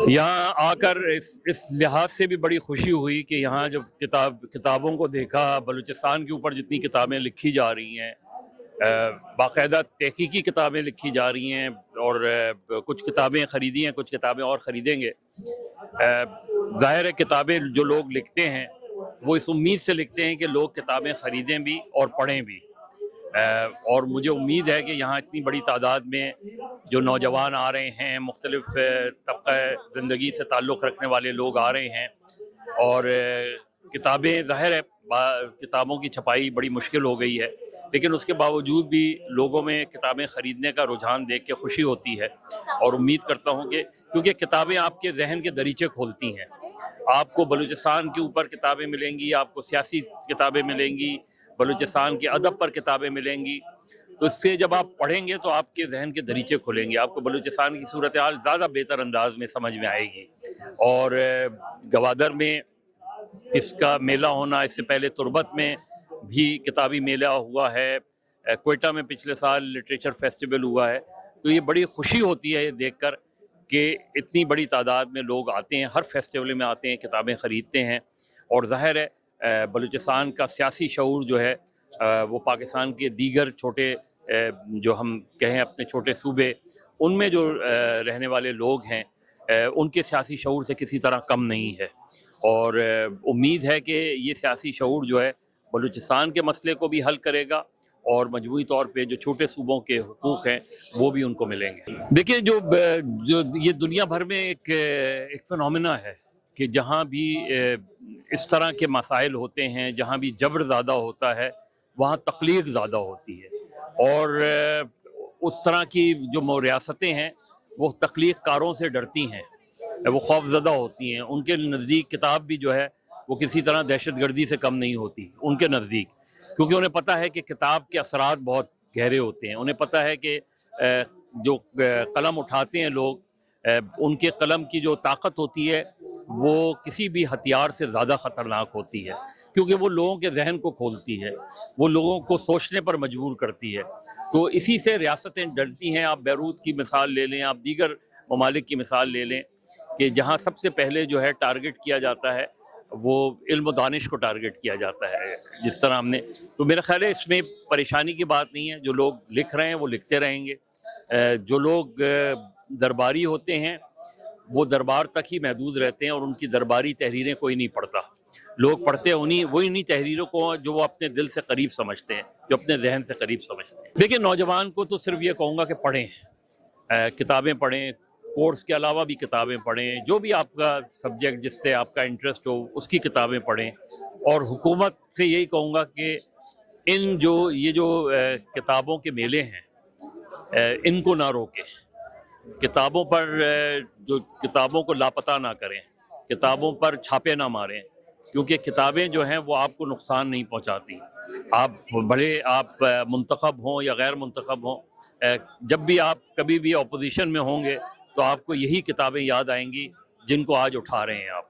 यहाँ आकर इस लिहाज से भी बड़ी खुशी हुई कि यहाँ जब किताबों को देखा, बलूचिस्तान के ऊपर जितनी किताबें लिखी जा रही हैं, बाकायदा तहकीकी किताबें लिखी जा रही हैं, और कुछ किताबें ख़रीदी हैं, कुछ किताबें और ख़रीदेंगे। ज़ाहिर है किताबें जो लोग लिखते हैं वो इस उम्मीद से लिखते हैं कि लोग किताबें ख़रीदें भी और पढ़ें भी। और मुझे उम्मीद है कि यहाँ इतनी बड़ी तादाद में जो नौजवान आ रहे हैं, मुख्तलिफ तबक़ा ज़िंदगी से ताल्लुक़ रखने वाले लोग आ रहे हैं, और किताबें ज़ाहिर है किताबों की छपाई बड़ी मुश्किल हो गई है, लेकिन उसके बावजूद भी लोगों में किताबें ख़रीदने का रुझान देख के खुशी होती है। और उम्मीद करता हूँ कि क्योंकि किताबें आपके जहन के दरीचे खोलती हैं, आपको बलूचिस्तान के ऊपर किताबें मिलेंगी, आपको सियासी किताबें मिलेंगी, बलूचिस्तान के अदब पर किताबें मिलेंगी। तो इससे जब आप पढ़ेंगे तो आपके जहन के दरीचे खुलेंगे, आपको बलूचिस्तान की सूरत हाल ज़्यादा बेहतर अंदाज में समझ में आएगी। और गवादर में इसका मेला होना, इससे पहले तुर्बत में भी किताबी मेला हुआ है, क्वेटा में पिछले साल लिटरेचर फेस्टिवल हुआ है। तो ये बड़ी खुशी होती है ये देखकर कि इतनी बड़ी तादाद में लोग आते हैं, हर फेस्टिवल में आते हैं, किताबें ख़रीदते हैं। और ज़ाहिर है बलूचिस्तान का सियासी शऊर जो है वो पाकिस्तान के दीगर छोटे जो हम कहें अपने छोटे सूबे, उनमें जो रहने वाले लोग हैं उनके सियासी शऊर से किसी तरह कम नहीं है। और उम्मीद है कि ये सियासी शऊर जो है बलूचिस्तान के मसले को भी हल करेगा, और मजमूई तौर पे जो छोटे सूबों के हुकूक़ हैं वो भी उनको मिलेंगे। देखिए जो ये दुनिया भर में एक फिनोमेना है कि जहाँ भी इस तरह के मसाइल होते हैं, जहाँ भी जबर ज़्यादा होता है, वहाँ तकलीफ ज़्यादा होती है। और उस तरह की जो रियासतें हैं वो तकलीफ कारों से डरती हैं, वो खौफज़दा होती हैं। उनके नज़दीक किताब भी जो है वो किसी तरह दहशतगर्दी से कम नहीं होती उनके नज़दीक, क्योंकि उन्हें पता है कि किताब के असरात बहुत गहरे होते हैं। उन्हें पता है कि जो कलम उठाते हैं लोग, उनके कलम की जो ताकत होती है वो किसी भी हथियार से ज़्यादा ख़तरनाक होती है, क्योंकि वो लोगों के जहन को खोलती है, वो लोगों को सोचने पर मजबूर करती है। तो इसी से रियासतें डरती हैं। आप बैरूत की मिसाल ले लें, आप दीगर ममालिक की मिसाल ले लें कि जहाँ सबसे पहले जो है टारगेट किया जाता है वो इल्म व दानिश को टारगेट किया जाता है, जिस तरह हमने। तो मेरा ख्याल है इसमें परेशानी की बात नहीं है, जो लोग लिख रहे हैं वो लिखते रहेंगे। जो लोग दरबारी होते हैं वो दरबार तक ही महदूद रहते हैं, और उनकी दरबारी तहरीरें कोई नहीं पढ़ता। लोग पढ़ते हैं उन्हीं तहरीरों को जो वो अपने दिल से करीब समझते हैं, जो अपने जहन से करीब समझते हैं। देखिए नौजवान को तो सिर्फ ये कहूँगा कि पढ़ें, किताबें पढ़ें, कोर्स के अलावा भी किताबें पढ़ें, जो भी आपका सब्जेक्ट जिससे आपका इंटरेस्ट हो उसकी किताबें पढ़ें। और हुकूमत से यही कहूँगा कि ये जो किताबों के मेले हैं इनको ना रोकें, किताबों पर जो किताबों को लापता ना करें, किताबों पर छापे ना मारें, क्योंकि किताबें जो हैं वो आपको नुकसान नहीं पहुंचाती। आप मुंतखब हों या गैर मुंतखब हों, जब भी आप कभी भी अपोजिशन में होंगे तो आपको यही किताबें याद आएंगी जिनको आज उठा रहे हैं आप।